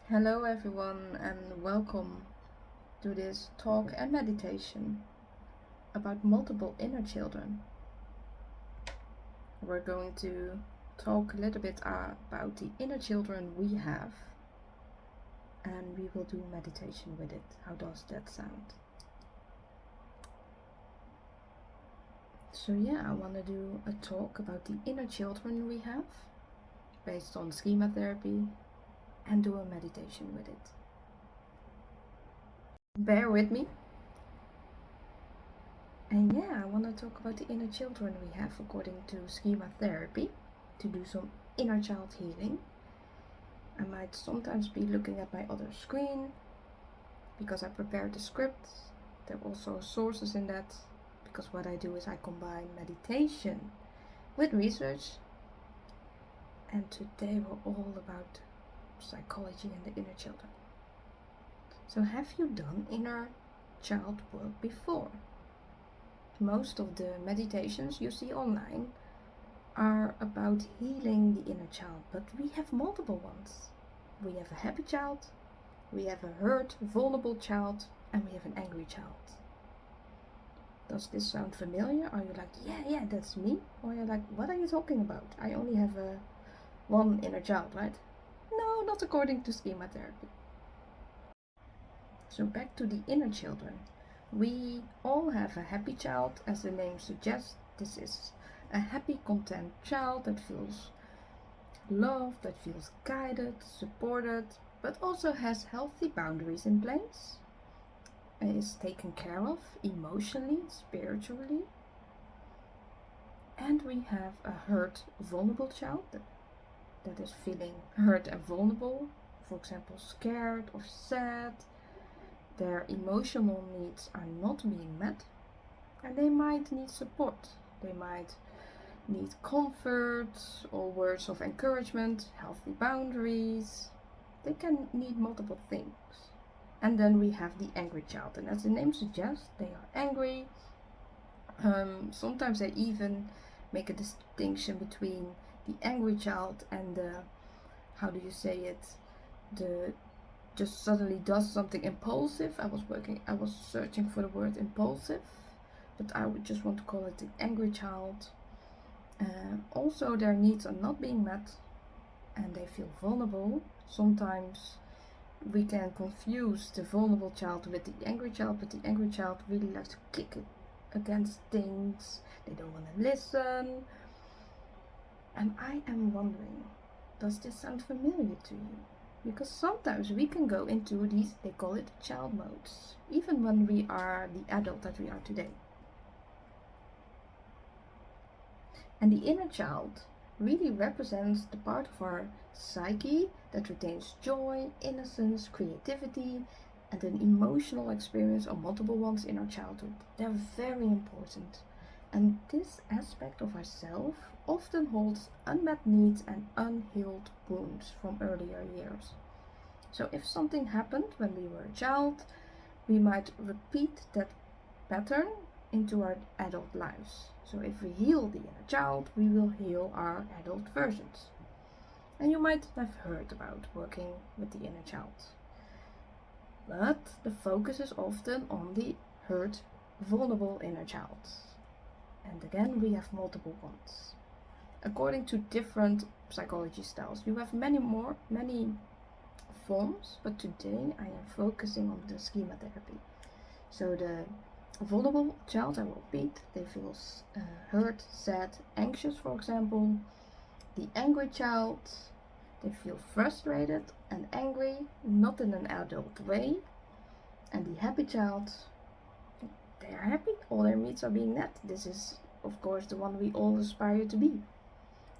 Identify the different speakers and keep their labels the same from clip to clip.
Speaker 1: Hello, everyone, and welcome to this talk and meditation about multiple inner children. We're going to talk a little bit about the inner children we have, and we will do meditation with it. How does that sound? So, I want to do a talk about the inner children we have based on schema therapy and do a meditation with it. Bear with me. And I want to talk about the inner children we have according to schema therapy to do some inner child healing. I might sometimes be looking at my other screen because I prepared the script. There are also sources in that because what I do is I combine meditation with research. And today we're all about psychology and the inner children. So have you done inner child work before? Most of the meditations you see online are about healing the inner child, but we have multiple ones. We have a happy child, we have a hurt, vulnerable child, and we have an angry child. Does this sound familiar? Are you like, yeah, that's me? Or you're like, what are you talking about? I only have one inner child, right? No, not according to schema therapy. So back to the inner children. We all have a happy child, as the name suggests. This is a happy, content child that feels loved, that feels guided, supported, but also has healthy boundaries in place, is taken care of emotionally, spiritually. And we have a hurt, vulnerable child that is feeling hurt and vulnerable, for example, scared or sad. Their emotional needs are not being met, and they might need support. They might need comfort or words of encouragement, healthy boundaries. They can need multiple things. And then we have the angry child, and as the name suggests, they are angry. Sometimes they even make a distinction between the angry child and the, how do you say it, the just suddenly does something impulsive. I was searching for the word impulsive, but I would just want to call it the angry child. Also, their needs are not being met and they feel vulnerable. Sometimes we can confuse the vulnerable child with the angry child, but the angry child really likes to kick it against things. They don't want to listen. And I am wondering, does this sound familiar to you? Because sometimes we can go into these, they call it child modes, even when we are the adult that we are today. And the inner child really represents the part of our psyche that retains joy, innocence, creativity, and an emotional experience or multiple ones in our childhood. They're very important. And this aspect of ourself often holds unmet needs and unhealed wounds from earlier years. So if something happened when we were a child, we might repeat that pattern into our adult lives. So if we heal the inner child, we will heal our adult versions. And you might have heard about working with the inner child. But the focus is often on the hurt, vulnerable inner child. And again, we have multiple ones. According to different psychology styles, you have many forms, but today I am focusing on the schema therapy. So the vulnerable child, I will repeat, they feel hurt, sad, anxious, for example. The angry child, they feel frustrated and angry, not in an adult way. And the happy child, they are happy, all their needs are being met. This is, of course, the one we all aspire to be.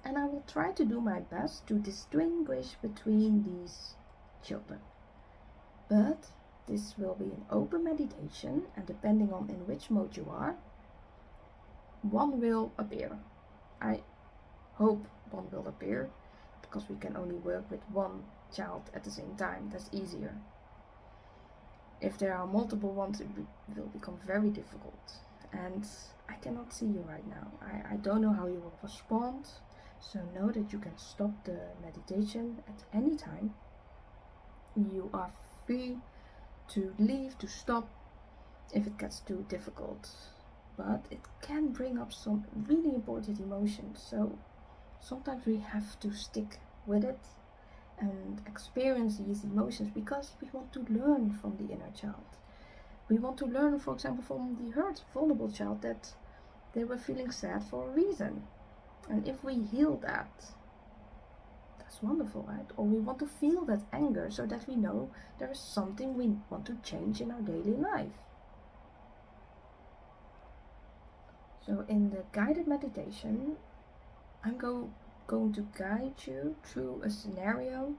Speaker 1: And I will try to do my best to distinguish between these children. But this will be an open meditation, and depending on in which mode you are, one will appear. I hope one will appear, because we can only work with one child at the same time. That's easier. If there are multiple ones, it will become very difficult. And I cannot see you right now. I don't know how you will respond. So know that you can stop the meditation at any time. You are free to leave, to stop if it gets too difficult. But it can bring up some really important emotions, so sometimes we have to stick with it and experience these emotions because we want to learn from the inner child. We want to learn, for example, from the hurt, vulnerable child that they were feeling sad for a reason. And if we heal that, that's wonderful, right? Or we want to feel that anger so that we know there is something we want to change in our daily life. So in the guided meditation, I'm going to guide you through a scenario,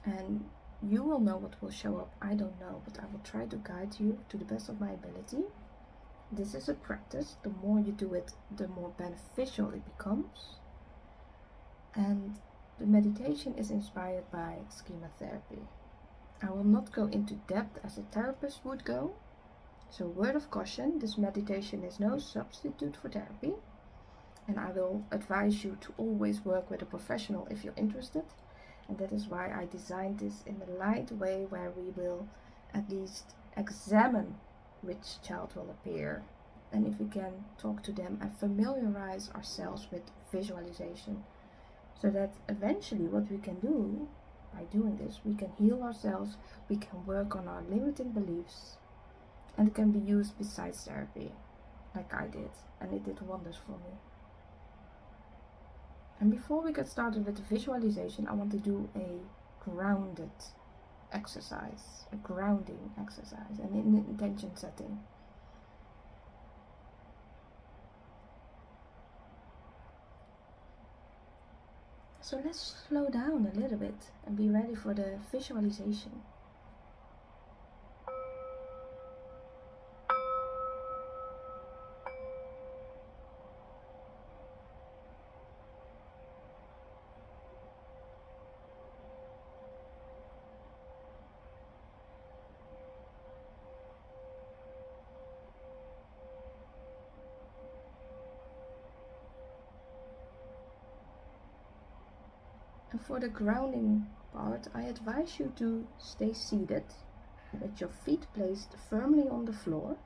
Speaker 1: and you will know what will show up. I don't know, but I will try to guide you to the best of my ability. This is a practice. The more you do it, the more beneficial it becomes. And the meditation is inspired by schema therapy. I will not go into depth as a therapist would go. So word of caution, this meditation is no substitute for therapy. And I will advise you to always work with a professional if you're interested. And that is why I designed this in a light way where we will at least examine which child will appear. And if we can talk to them and familiarize ourselves with visualization. So that eventually what we can do by doing this, we can heal ourselves, we can work on our limiting beliefs, and it can be used besides therapy, like I did, and it did wonders for me. And before we get started with the visualization, I want to do a grounded exercise, a grounding exercise, and an intention setting. So let's slow down a little bit and be ready for the visualization. And for the grounding part, I advise you to stay seated with your feet placed firmly on the floor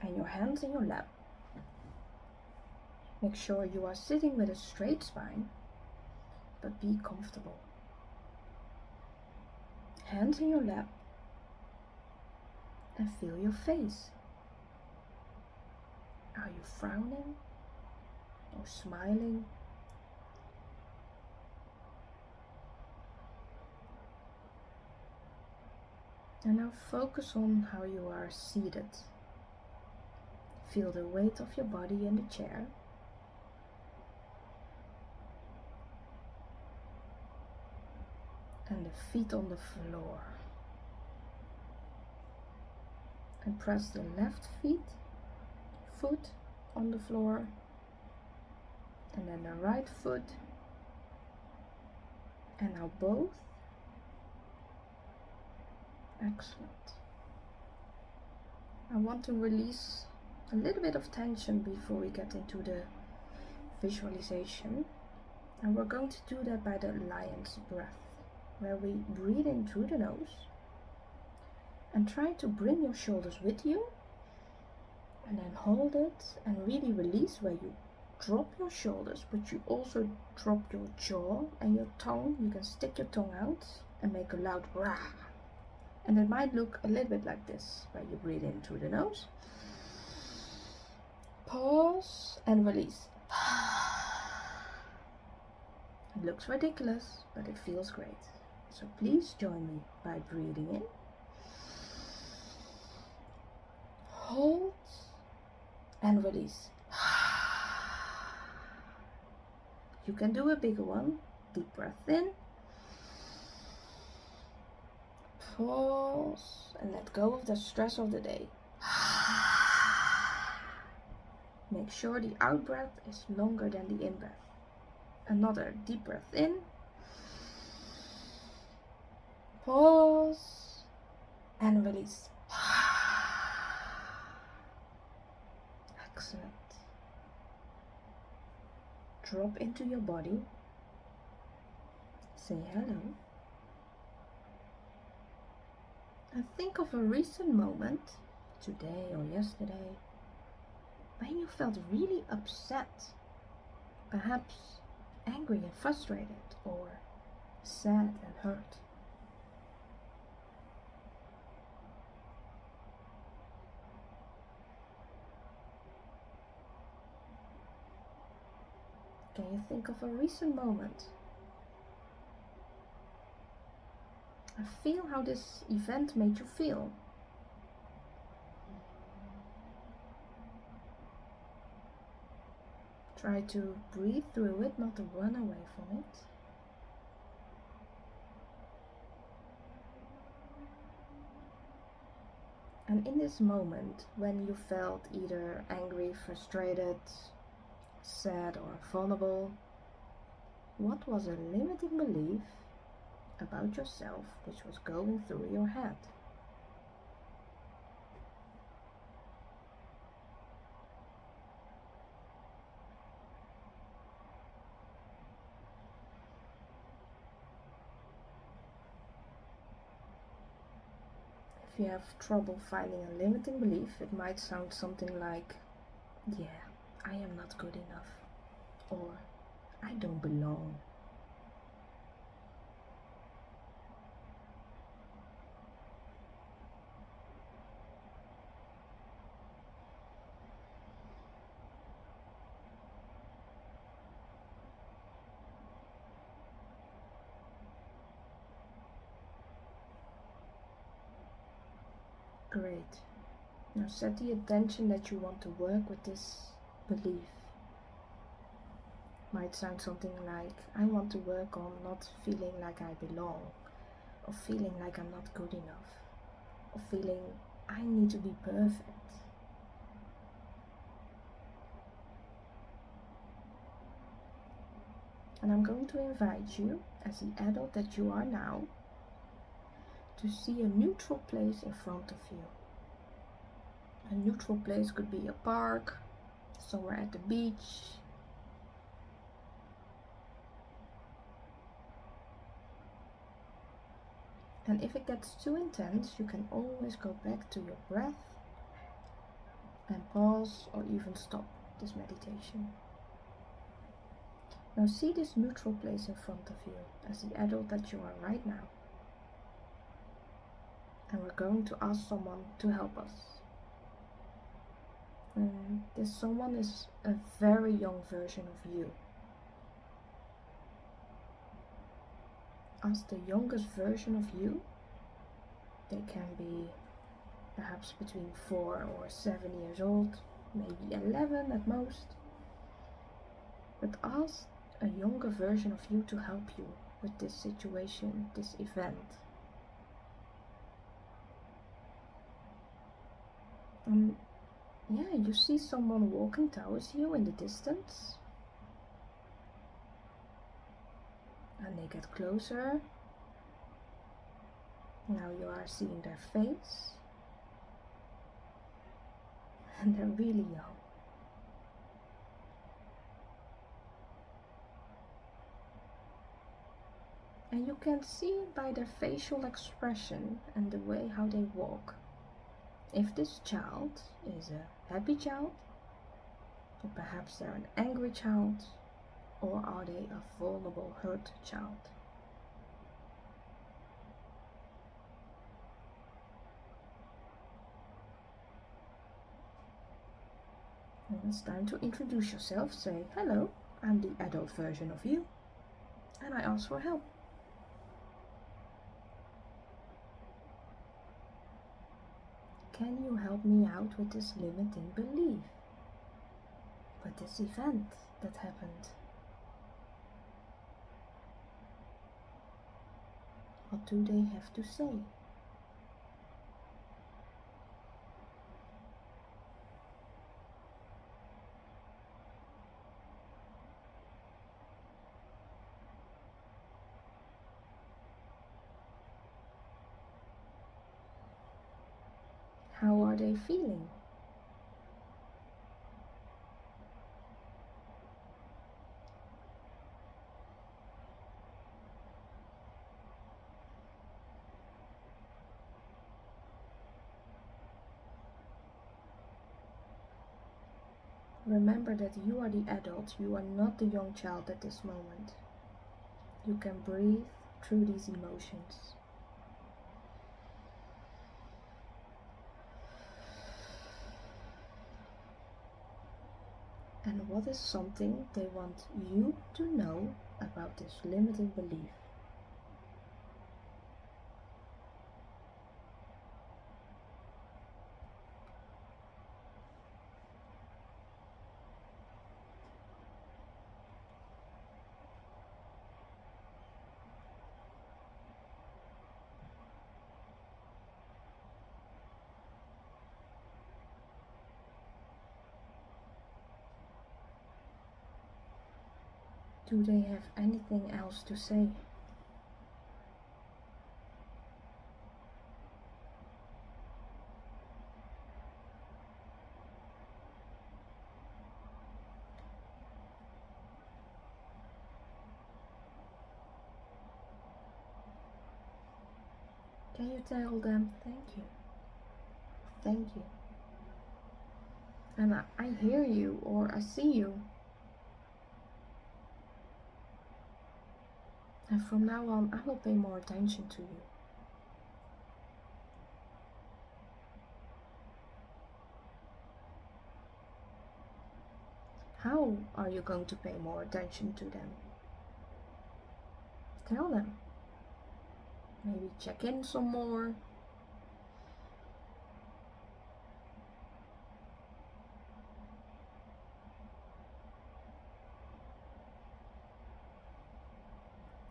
Speaker 1: and your hands in your lap. Make sure you are sitting with a straight spine, but be comfortable. Hands in your lap and feel your face. Are you frowning or smiling? And now focus on how you are seated. Feel the weight of your body in the chair. And the feet on the floor. And press the left foot on the floor. And then the right foot. And now both. Excellent. I want to release a little bit of tension before we get into the visualization. And we're going to do that by the lion's breath, where we breathe in through the nose and try to bring your shoulders with you, and then hold it and really release, where you drop your shoulders, but you also drop your jaw and your tongue. You can stick your tongue out and make a loud rah. And it might look a little bit like this, where you breathe in through the nose, pause and release. It looks ridiculous, but it feels great. So please join me by breathing in, hold and release. You can do a bigger one. Deep breath in, pause and let go of the stress of the day. Make sure the out breath is longer than the in breath. Another deep breath in, pause and release. Excellent. Drop into your body. Say hello. And think of a recent moment, today or yesterday, when you felt really upset, perhaps angry and frustrated, or sad and hurt. Can you think of a recent moment? And feel how this event made you feel. Try to breathe through it, not to run away from it. And in this moment, when you felt either angry, frustrated, sad, or vulnerable, what was a limiting belief about yourself which was going through your head? If you have trouble finding a limiting belief, it might sound something like, yeah, I am not good enough, or I don't belong. Great. Now set the intention that you want to work with this belief. Might sound something like, I want to work on not feeling like I belong, or feeling like I'm not good enough, or feeling I need to be perfect. And I'm going to invite you, as the adult that you are now, to see a neutral place in front of you. A neutral place could be a park, somewhere at the beach. And if it gets too intense, you can always go back to your breath and pause or even stop this meditation. Now see this neutral place in front of you as the adult that you are right now. And we're going to ask someone to help us. And this someone is a very young version of you. As the youngest version of you, they can be perhaps between 4 or 7 years old, maybe 11 at most. But ask a younger version of you to help you with this situation, this event. Yeah, you see someone walking towards you in the distance. And they get closer. Now you are seeing their face. And they're really young. And you can see by their facial expression and the way how they walk, if this child is a happy child, or perhaps they're an angry child, or are they a vulnerable, hurt child? And it's time to introduce yourself. Say, hello, I'm the adult version of you, and I ask for help. Can you help me out with this limiting belief? With this event that happened? What do they have to say? How are they feeling? Remember that you are the adult, you are not the young child at this moment. You can breathe through these emotions. And what is something they want you to know about this limiting belief? Do they have anything else to say? Can you tell them thank you? Thank you. And I hear you, or I see you. And from now on, I will pay more attention to you. How are you going to pay more attention to them? Tell them. Maybe check in some more.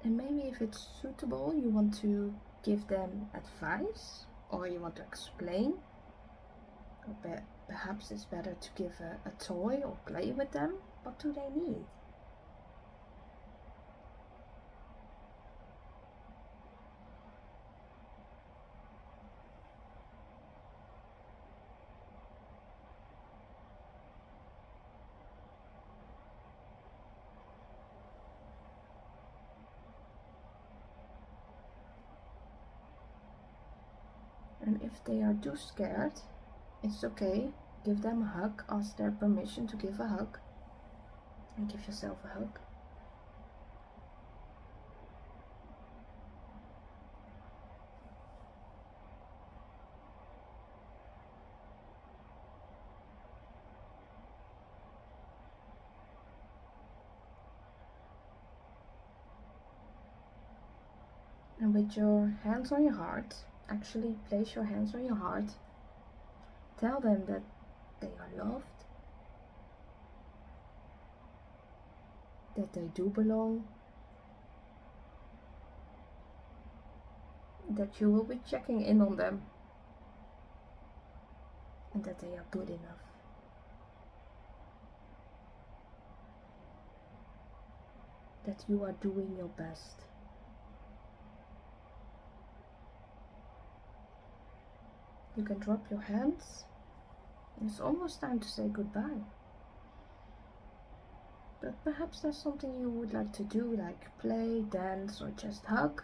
Speaker 1: And maybe if it's suitable, you want to give them advice or you want to explain. Or perhaps it's better to give a toy or play with them. What do they need? And if they are too scared, it's okay. Give them a hug. Ask their permission to give a hug. And give yourself a hug. And with your hands on your heart, actually place your hands on your heart. Tell them that they are loved, that they do belong, that you will be checking in on them, and that they are good enough. That you are doing your best. You can drop your hands. It's almost time to say goodbye. But perhaps there's something you would like to do, like play, dance, or just hug.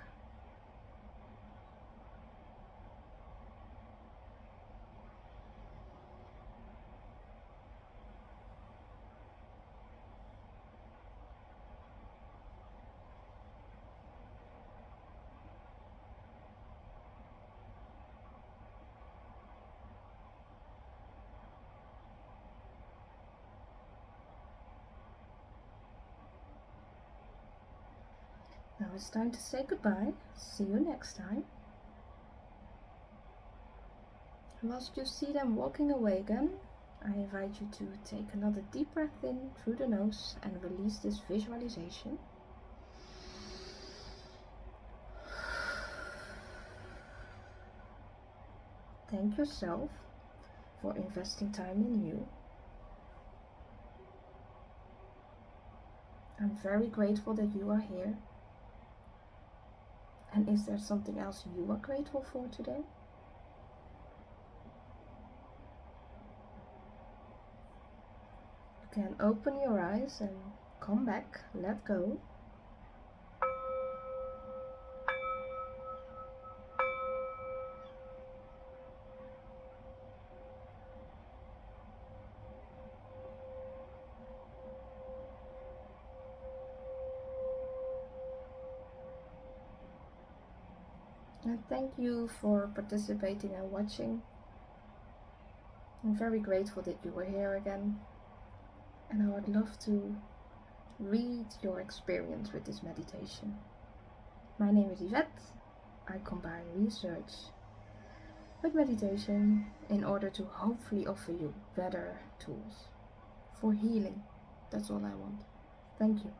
Speaker 1: Now it's time to say goodbye. See you next time. And whilst you see them walking away again, I invite you to take another deep breath in through the nose and release this visualization. Thank yourself for investing time in you. I'm very grateful that you are here. And is there something else you are grateful for today? You can open your eyes and come back, let go. And thank you for participating and watching. I'm very grateful that you were here again. And I would love to read your experience with this meditation. My name is Yvette. I combine research with meditation in order to hopefully offer you better tools for healing. That's all I want. Thank you.